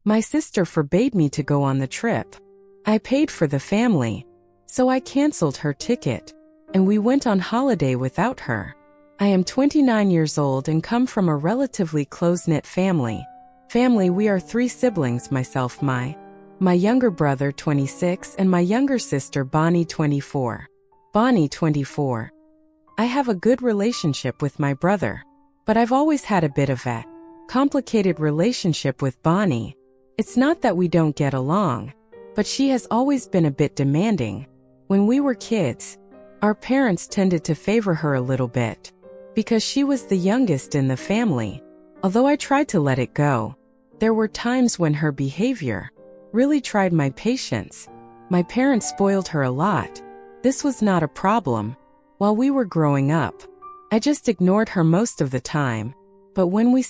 My sister forbade me to go on the trip. I paid for the family, so I canceled her ticket, and we went on holiday without her. I am 29 years old and come from a relatively close-knit family. We are 3 siblings, myself, my younger brother, 26, and my younger sister, Bonnie, 24. Bonnie, 24. I have a good relationship with my brother, but I've always had a bit of a complicated relationship with Bonnie. It's not that we don't get along, but she has always been a bit demanding. When we were kids, our parents tended to favor her a little bit, because she was the youngest in the family. Although I tried to let it go, there were times when her behavior really tried my patience. My parents spoiled her a lot. This was not a problem while we were growing up. I just ignored her most of the time. But when we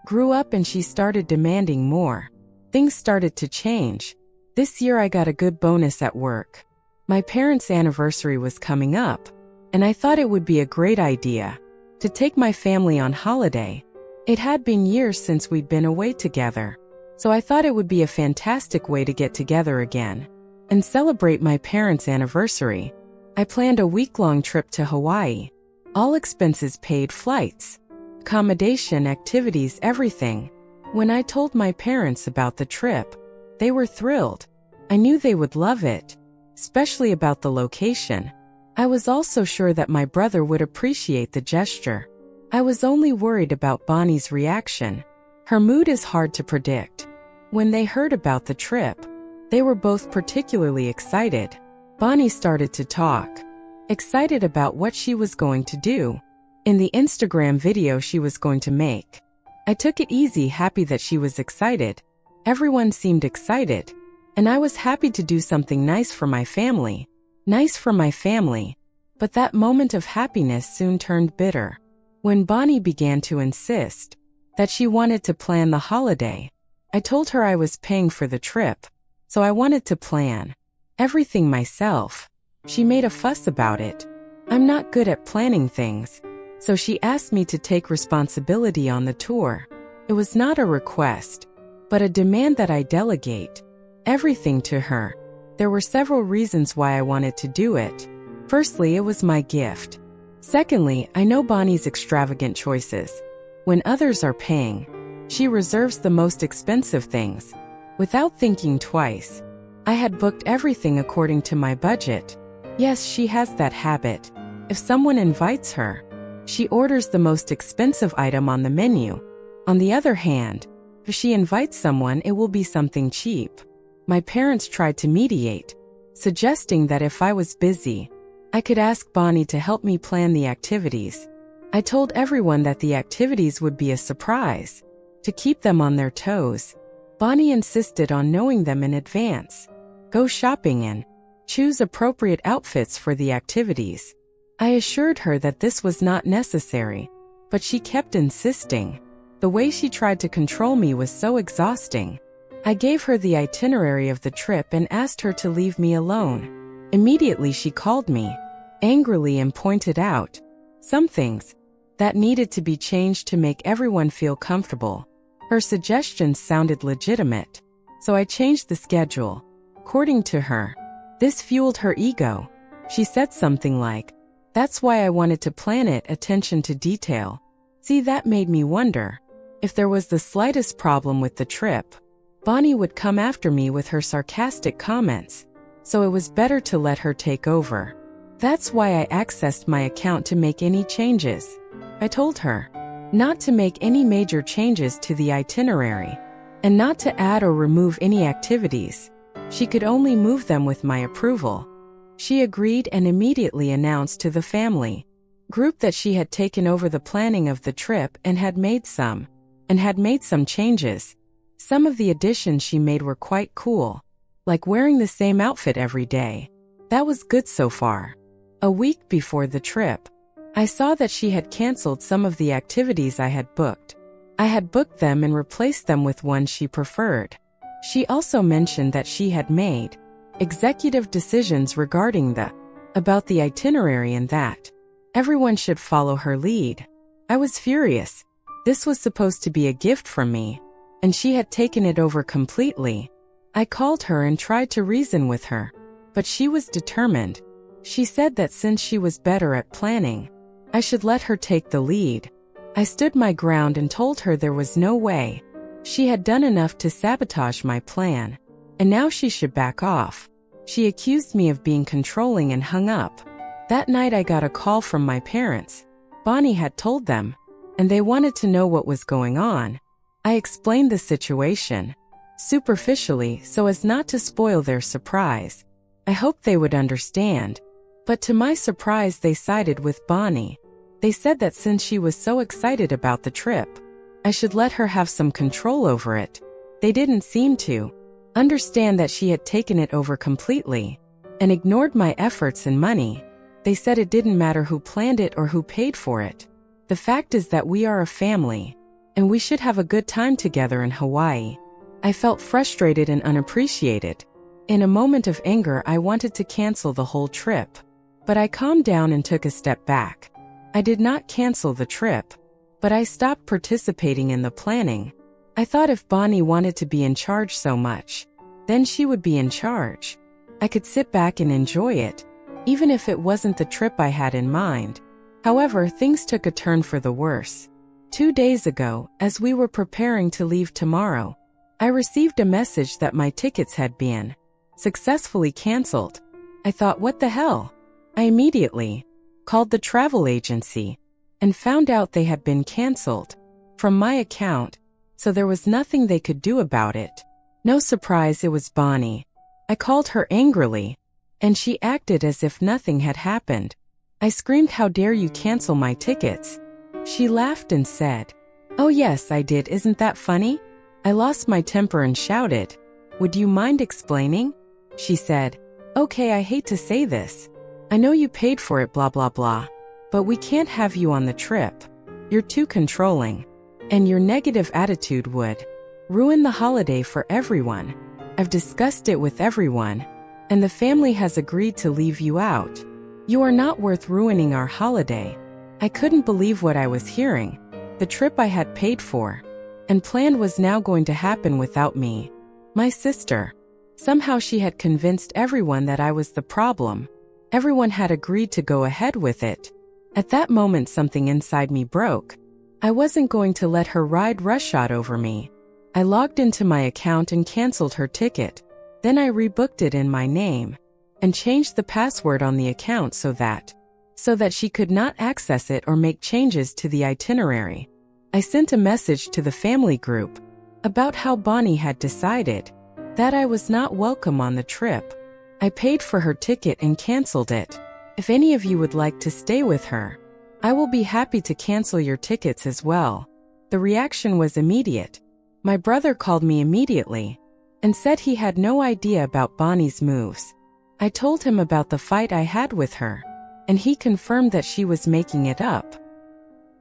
grew up and she started demanding more, things started to change. This year I got a good bonus at work. My parents' anniversary was coming up, and I thought it would be a great idea to take my family on holiday. It had been years since we'd been away together, so I thought it would be a fantastic way to get together again and celebrate my parents' anniversary. I planned a week-long trip to Hawaii. All expenses paid, flights, accommodation, activities, everything. When I told my parents about the trip, they were thrilled. I knew they would love it, especially about the location. I was also sure that my brother would appreciate the gesture. I was only worried about Bonnie's reaction. Her mood is hard to predict. When they heard about the trip, they were both particularly excited. Bonnie started to talk, excited about what she was going to do in the Instagram video she was going to make. I took it easy, happy that she was excited. Everyone seemed excited, and I was happy to do something nice for my family. But that moment of happiness soon turned bitter when Bonnie began to insist that she wanted to plan the holiday. I told her I was paying for the trip, so I wanted to plan everything myself. She made a fuss about it. I'm not good at planning things, so she asked me to take responsibility on the tour. It was not a request, but a demand that I delegate everything to her. There were several reasons why I wanted to do it. Firstly, it was my gift. Secondly, I know Bonnie's extravagant choices. When others are paying, she reserves the most expensive things. Without thinking twice, I had booked everything according to my budget. Yes, she has that habit. If someone invites her, she orders the most expensive item on the menu. On the other hand, if she invites someone, it will be something cheap. My parents tried to mediate, suggesting that if I was busy, I could ask Bonnie to help me plan the activities. I told everyone that the activities would be a surprise, to keep them on their toes. Bonnie insisted on knowing them in advance, go shopping and choose appropriate outfits for the activities. I assured her that this was not necessary, but she kept insisting. The way she tried to control me was so exhausting. I gave her the itinerary of the trip and asked her to leave me alone. Immediately she called me, angrily, and pointed out some things that needed to be changed to make everyone feel comfortable. Her suggestions sounded legitimate, so I changed the schedule according to her. This fueled her ego. She said something like, "That's why I wanted to plan it, attention to detail." See, that made me wonder. If there was the slightest problem with the trip, Bonnie would come after me with her sarcastic comments, so it was better to let her take over. That's why I accessed my account to make any changes. I told her not to make any major changes to the itinerary, and not to add or remove any activities. She could only move them with my approval. She agreed and immediately announced to the family group that she had taken over the planning of the trip and had made some changes. Some of the additions she made were quite cool, like wearing the same outfit every day. That was good so far. A week before the trip, I saw that she had canceled some of the activities I had booked. I had booked them and replaced them with ones she preferred. She also mentioned that she had made executive decisions regarding about the itinerary and that everyone should follow her lead. I was furious. This was supposed to be a gift from me, and she had taken it over completely. I called her and tried to reason with her, but she was determined. She said that since she was better at planning, I should let her take the lead. I stood my ground and told her there was no way. She had done enough to sabotage my plan, and now she should back off. She accused me of being controlling and hung up. That night I got a call from my parents. Bonnie had told them, and they wanted to know what was going on. I explained the situation, superficially so as not to spoil their surprise. I hoped they would understand, but to my surprise they sided with Bonnie. They said that since she was so excited about the trip, I should let her have some control over it. They didn't seem to understand that she had taken it over completely and ignored my efforts and money. They said it didn't matter who planned it or who paid for it. The fact is that we are a family, and we should have a good time together in Hawaii. I felt frustrated and unappreciated. In a moment of anger, I wanted to cancel the whole trip, but I calmed down and took a step back. I did not cancel the trip, but I stopped participating in the planning. I thought if Bonnie wanted to be in charge so much, then she would be in charge. I could sit back and enjoy it, even if it wasn't the trip I had in mind. However, things took a turn for the worse. 2 days ago, as we were preparing to leave tomorrow, I received a message that my tickets had been successfully canceled. I thought, what the hell? I immediately called the travel agency and found out they had been canceled from my account, so there was nothing they could do about it. No surprise, it was Bonnie. I called her angrily, and she acted as if nothing had happened. I screamed, how dare you cancel my tickets? She laughed and said, oh yes, I did, isn't that funny? I lost my temper and shouted, would you mind explaining? She said, okay, I hate to say this. I know you paid for it, blah blah blah, but we can't have you on the trip. You're too controlling, and your negative attitude would ruin the holiday for everyone. I've discussed it with everyone, and the family has agreed to leave you out. You are not worth ruining our holiday. I couldn't believe what I was hearing. The trip I had paid for and planned was now going to happen without me. My sister. Somehow she had convinced everyone that I was the problem. Everyone had agreed to go ahead with it. At that moment, something inside me broke. I wasn't going to let her ride roughshod over me. I logged into my account and canceled her ticket. Then I rebooked it in my name and changed the password on the account so that she could not access it or make changes to the itinerary. I sent a message to the family group about how Bonnie had decided that I was not welcome on the trip. I paid for her ticket and canceled it. If any of you would like to stay with her, I will be happy to cancel your tickets as well. The reaction was immediate. My brother called me immediately and said he had no idea about Bonnie's moves. I told him about the fight I had with her, and he confirmed that she was making it up.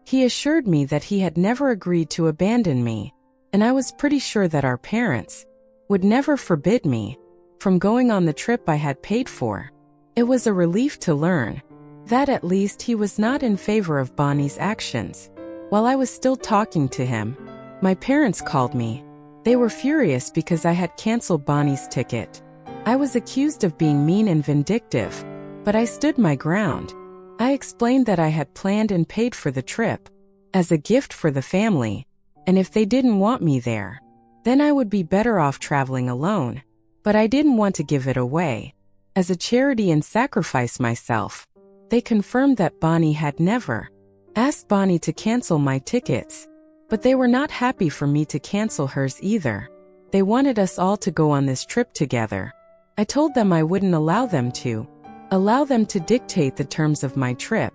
He assured me that he had never agreed to abandon me, and I was pretty sure that our parents would never forbid me from going on the trip I had paid for. It was a relief to learn that at least he was not in favor of Bonnie's actions. While I was still talking to him, my parents called me. They were furious because I had canceled Bonnie's ticket. I was accused of being mean and vindictive, but I stood my ground. I explained that I had planned and paid for the trip as a gift for the family, and if they didn't want me there, then I would be better off traveling alone. But I didn't want to give it away as a charity and sacrifice myself. They confirmed that Bonnie had never asked Bonnie to cancel my tickets, but they were not happy for me to cancel hers either. They wanted us all to go on this trip together. I told them I wouldn't allow them to dictate the terms of my trip.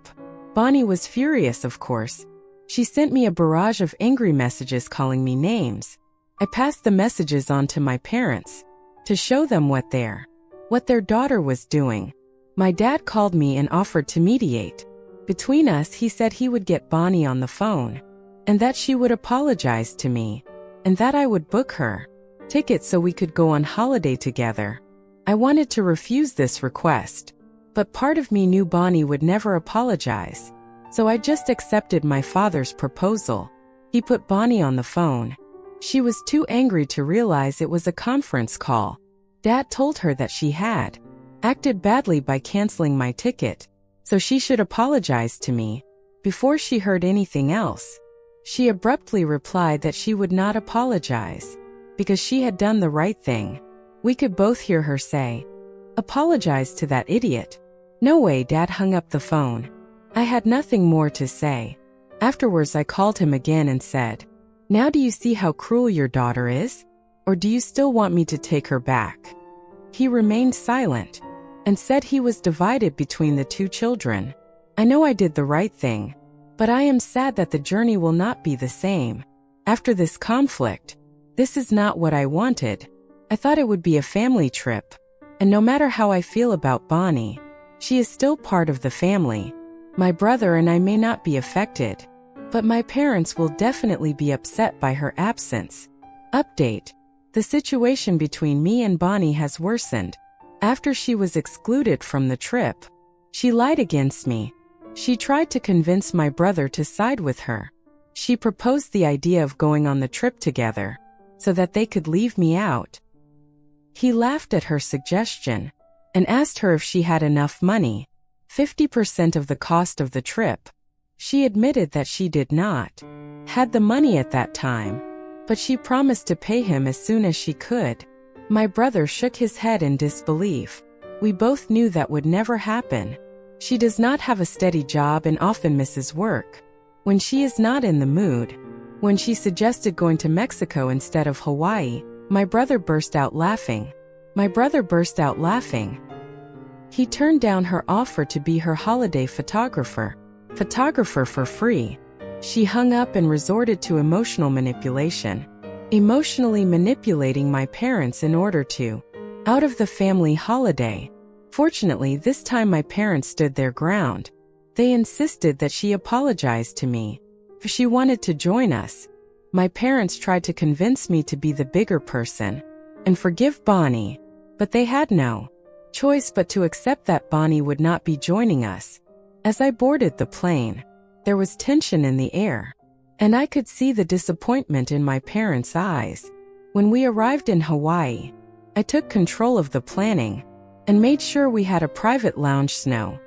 Bonnie was furious, of course. She sent me a barrage of angry messages calling me names. I passed the messages on to my parents to show them what their daughter was doing. My dad called me and offered to mediate. Between us, he said he would get Bonnie on the phone and that she would apologize to me and that I would book her tickets so we could go on holiday together. I wanted to refuse this request, but part of me knew Bonnie would never apologize, so I just accepted my father's proposal. He put Bonnie on the phone. She was too angry to realize it was a conference call. Dad told her that she had acted badly by canceling my ticket, so she should apologize to me. Before she heard anything else, she abruptly replied that she would not apologize, because she had done the right thing. We could both hear her say, "Apologize to that idiot." No way. Dad hung up the phone. I had nothing more to say. Afterwards I called him again and said, "Now do you see how cruel your daughter is? Or do you still want me to take her back?" He remained silent and said he was divided between the two children. I know I did the right thing, but I am sad that the journey will not be the same. After this conflict, this is not what I wanted. I thought it would be a family trip, and no matter how I feel about Bonnie, she is still part of the family. My brother and I may not be affected, but my parents will definitely be upset by her absence. Update: the situation between me and Bonnie has worsened. After she was excluded from the trip, she lied against me. She tried to convince my brother to side with her. She proposed the idea of going on the trip together, so that they could leave me out. He laughed at her suggestion and asked her if she had enough money, 50% of the cost of the trip. She admitted that she did not had the money at that time, but she promised to pay him as soon as she could. My brother shook his head in disbelief. We both knew that would never happen. She does not have a steady job and often misses work when she is not in the mood. When she suggested going to Mexico instead of Hawaii, my brother burst out laughing. He turned down her offer to be her holiday photographer for free. She hung up and resorted to emotionally manipulating my parents in order to out of the family holiday. Fortunately, this time my parents stood their ground. They insisted that she apologize to me, for she wanted to join us. My parents tried to convince me to be the bigger person and forgive Bonnie, but they had no choice but to accept that Bonnie would not be joining us. As I boarded the plane, there was tension in the air, and I could see the disappointment in my parents' eyes. When we arrived in Hawaii, I took control of the planning and made sure we had a private lounge snow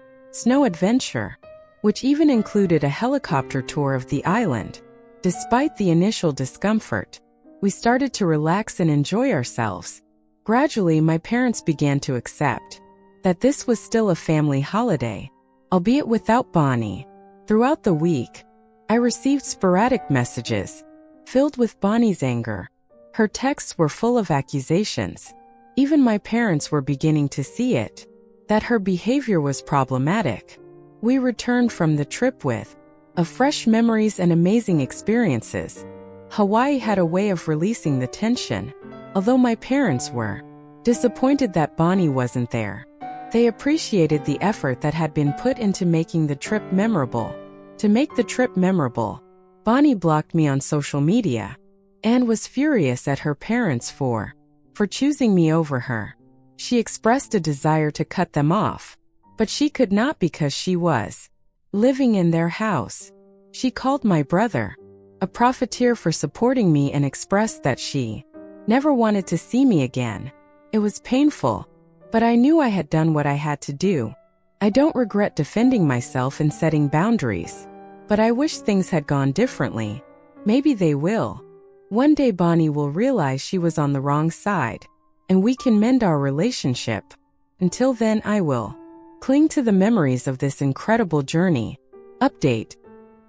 adventure, which even included a helicopter tour of the island. Despite the initial discomfort, we started to relax and enjoy ourselves. Gradually, my parents began to accept that this was still a family holiday, albeit without Bonnie. Throughout the week, I received sporadic messages filled with Bonnie's anger. Her texts were full of accusations. Even my parents were beginning to see it, that her behavior was problematic. We returned from the trip with fresh memories and amazing experiences. Hawaii had a way of releasing the tension. Although my parents were disappointed that Bonnie wasn't there, they appreciated the effort that had been put into making the trip memorable. To make the trip memorable, Bonnie blocked me on social media and was furious at her parents for choosing me over her. She expressed a desire to cut them off, but she could not because she was living in their house. She called my brother a profiteer for supporting me and expressed that she never wanted to see me again. It was painful, but I knew I had done what I had to do. I don't regret defending myself and setting boundaries, but I wish things had gone differently. Maybe they will. One day Bonnie will realize she was on the wrong side, and we can mend our relationship. Until then, I will cling to the memories of this incredible journey. Update: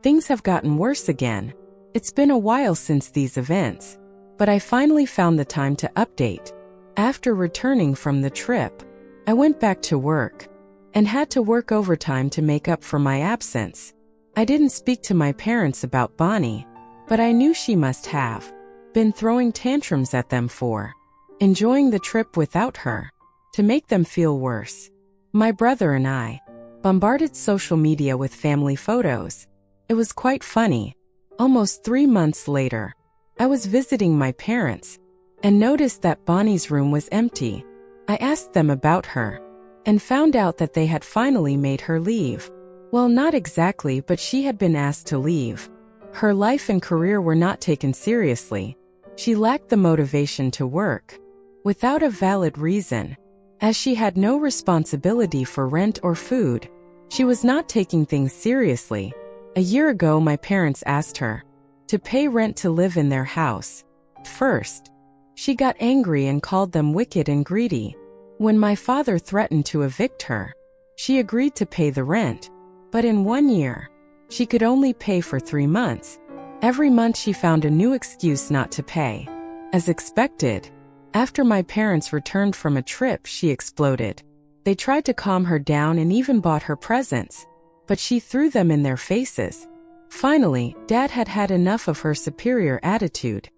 things have gotten worse again. It's been a while since these events, but I finally found the time to update. After returning from the trip, I went back to work and had to work overtime to make up for my absence. I didn't speak to my parents about Bonnie, but I knew she must have been throwing tantrums at them for enjoying the trip without her. To make them feel worse, my brother and I bombarded social media with family photos. It was quite funny. Almost 3 months later, I was visiting my parents and noticed that Bonnie's room was empty. I asked them about her and found out that they had finally made her leave. Well, not exactly, but she had been asked to leave. Her life and career were not taken seriously. She lacked the motivation to work, without a valid reason. As she had no responsibility for rent or food, she was not taking things seriously. A year ago, my parents asked her to pay rent to live in their house. First, she got angry and called them wicked and greedy. When my father threatened to evict her, she agreed to pay the rent. But in 1 year, she could only pay for 3 months. Every month she found a new excuse not to pay. As expected, after my parents returned from a trip, she exploded. They tried to calm her down and even bought her presents, but she threw them in their faces. Finally, Dad had had enough of her superior attitude.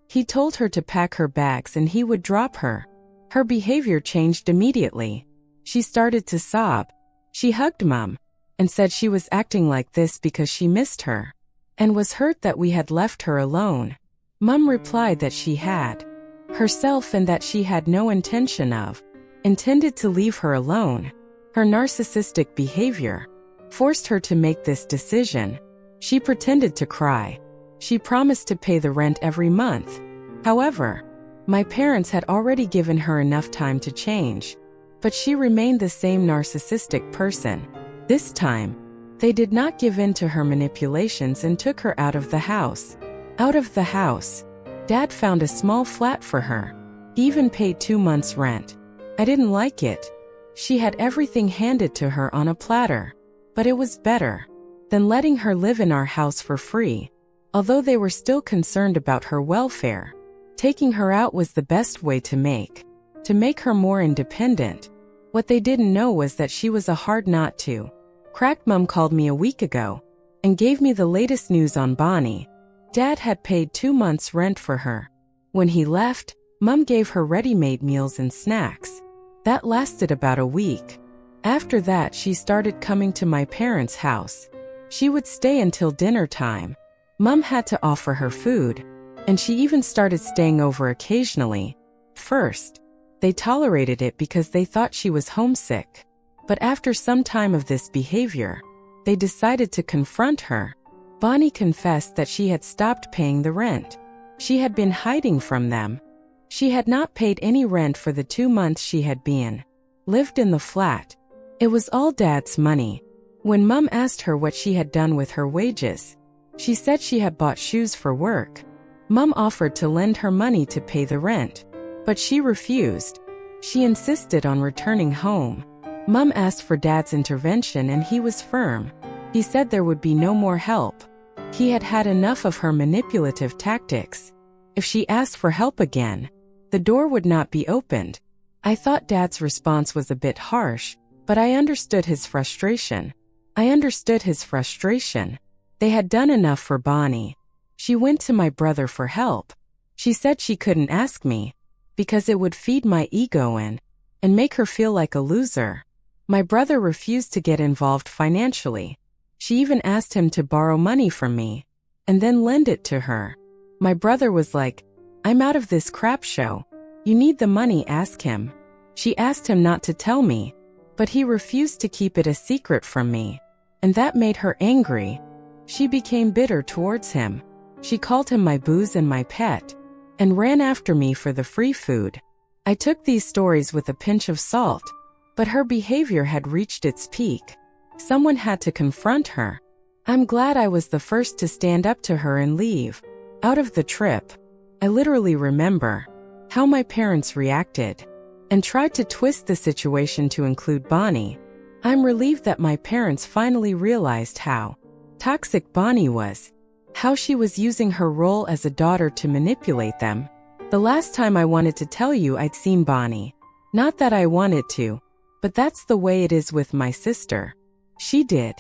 He told her to pack her bags and he would drop her. Her behavior changed immediately. She started to sob. She hugged Mom and said she was acting like this because she missed her and was hurt that we had left her alone. Mom replied that she had herself and that she had no intention of intended to leave her alone. Her narcissistic behavior forced her to make this decision. She pretended to cry. She promised to pay the rent every month. However, my parents had already given her enough time to change, but she remained the same narcissistic person. This time, they did not give in to her manipulations and took her out of the house. Out of the house, Dad found a small flat for her. He even paid 2 months' rent. I didn't like it. She had everything handed to her on a platter, but it was better than letting her live in our house for free. Although they were still concerned about her welfare, taking her out was the best way to make her more independent. What they didn't know was that she was a hard nut to crack. Mom called me a week ago and gave me the latest news on Bonnie. Dad had paid 2 months' rent for her. When he left, Mom gave her ready-made meals and snacks. That lasted about a week. After that, she started coming to my parents' house. She would stay until dinner time. Mom had to offer her food, and she even started staying over occasionally. First, they tolerated it because they thought she was homesick. But after some time of this behavior, they decided to confront her. Bonnie confessed that she had stopped paying the rent. She had been hiding from them. She had not paid any rent for the 2 months she had lived in the flat. It was all Dad's money. When Mom asked her what she had done with her wages, she said she had bought shoes for work. Mom offered to lend her money to pay the rent, but she refused. She insisted on returning home. Mom asked for Dad's intervention and he was firm. He said there would be no more help. He had had enough of her manipulative tactics. If she asked for help again, the door would not be opened. I thought Dad's response was a bit harsh, but I understood his frustration. They had done enough for Bonnie. She went to my brother for help. She said she couldn't ask me because it would feed my ego and make her feel like a loser. My brother refused to get involved financially. She even asked him to borrow money from me and then lend it to her. My brother was like, "I'm out of this crap show. You need the money, ask him." She asked him not to tell me, but he refused to keep it a secret from me, and that made her angry. She became bitter towards him. She called him my booze and my pet, and ran after me for the free food. I took these stories with a pinch of salt, but her behavior had reached its peak. Someone had to confront her. I'm glad I was the first to stand up to her and leave out of the trip. I literally remember how my parents reacted and tried to twist the situation to include Bonnie. I'm relieved that my parents finally realized how toxic Bonnie was, how she was using her role as a daughter to manipulate them. The last time I wanted to tell you I'd seen Bonnie. Not that I wanted to, but that's the way it is with my sister. She did.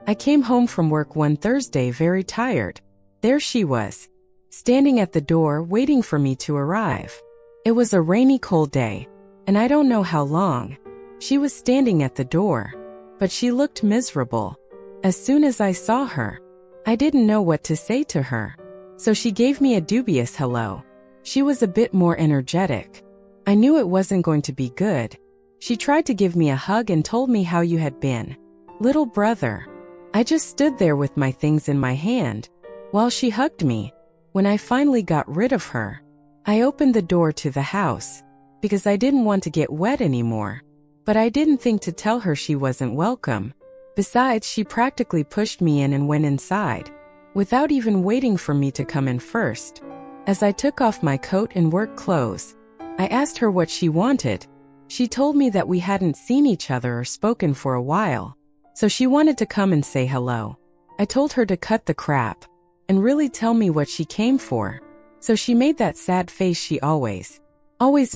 I came home from work one Thursday very tired. There she was, standing at the door waiting for me to arrive. It was a rainy, cold day, and I don't know how long. She was standing at the door, but she looked miserable. As soon as I saw her, I didn't know what to say to her, so she gave me a dubious hello. She was a bit more energetic. I knew it wasn't going to be good. She tried to give me a hug and told me how you had been, little brother. I just stood there with my things in my hand while she hugged me. When I finally got rid of her, I opened the door to the house because I didn't want to get wet anymore. But I didn't think to tell her she wasn't welcome. Besides, she practically pushed me in and went inside, without even waiting for me to come in first. As I took off my coat and work clothes, I asked her what she wanted. She told me that we hadn't seen each other or spoken for a while, so she wanted to come and say hello. I told her to cut the crap and really tell me what she came for. So she made that sad face she always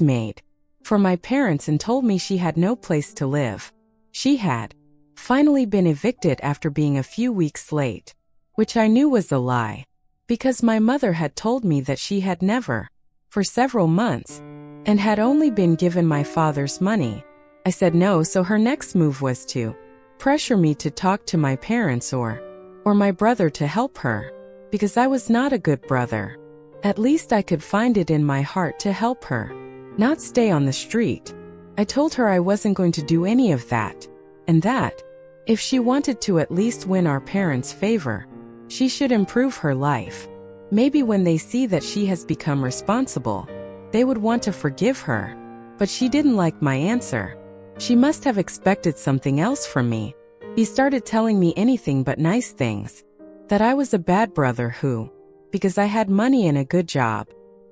made for my parents and told me she had no place to live. She had finally been evicted after being a few weeks late, which I knew was a lie, because my mother had told me that she had never, for several months, and had only been given my father's money. I said no, so her next move was to pressure me to talk to my parents or my brother to help her, because I was not a good brother. At least I could find it in my heart to help her, not stay on the street. I told her I wasn't going to do any of that, and that, if she wanted to at least win our parents' favor, she should improve her life. Maybe when they see that she has become responsible, they would want to forgive her. But she didn't like my answer. She must have expected something else from me. He started telling me anything but nice things. That I was a bad brother who, because I had money and a good job,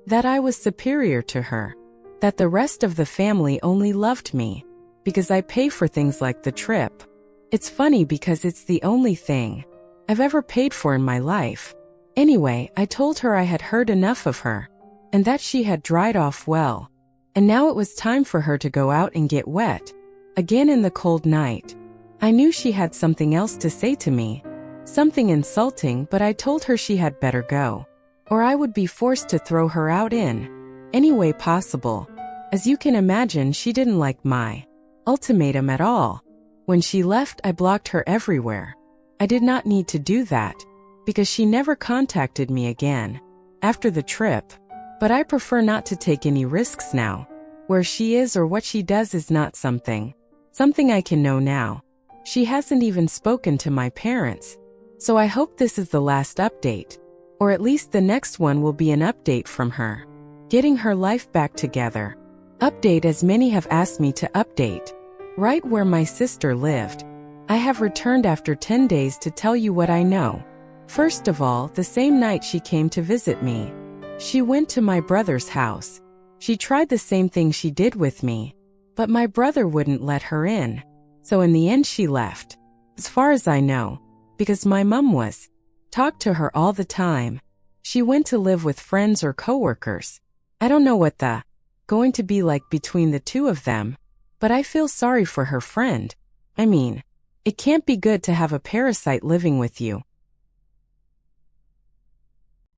that I was superior to her. That the rest of the family only loved me because I pay for things like the trip. It's funny because it's the only thing I've ever paid for in my life. Anyway, I told her I had heard enough of her, and that she had dried off well, and now it was time for her to go out and get wet again in the cold night. I knew she had something else to say to me, something insulting, but I told her she had better go, or I would be forced to throw her out in any way possible. As you can imagine, she didn't like my ultimatum at all. When she left, I blocked her everywhere. I did not need to do that, because she never contacted me again after the trip. But I prefer not to take any risks now. Where she is or what she does is not something I can know now. She hasn't even spoken to my parents. So I hope this is the last update, or at least the next one will be an update from her getting her life back together. Update, as many have asked me to update, right where my sister lived. I have returned after 10 days to tell you what I know. First of all, the same night she came to visit me, she went to my brother's house. She tried the same thing she did with me, but my brother wouldn't let her in. So in the end she left, as far as I know, because my mom talked to her all the time. She went to live with friends or coworkers. I don't know what the going to be like between the two of them, but I feel sorry for her friend. I mean, it can't be good to have a parasite living with you.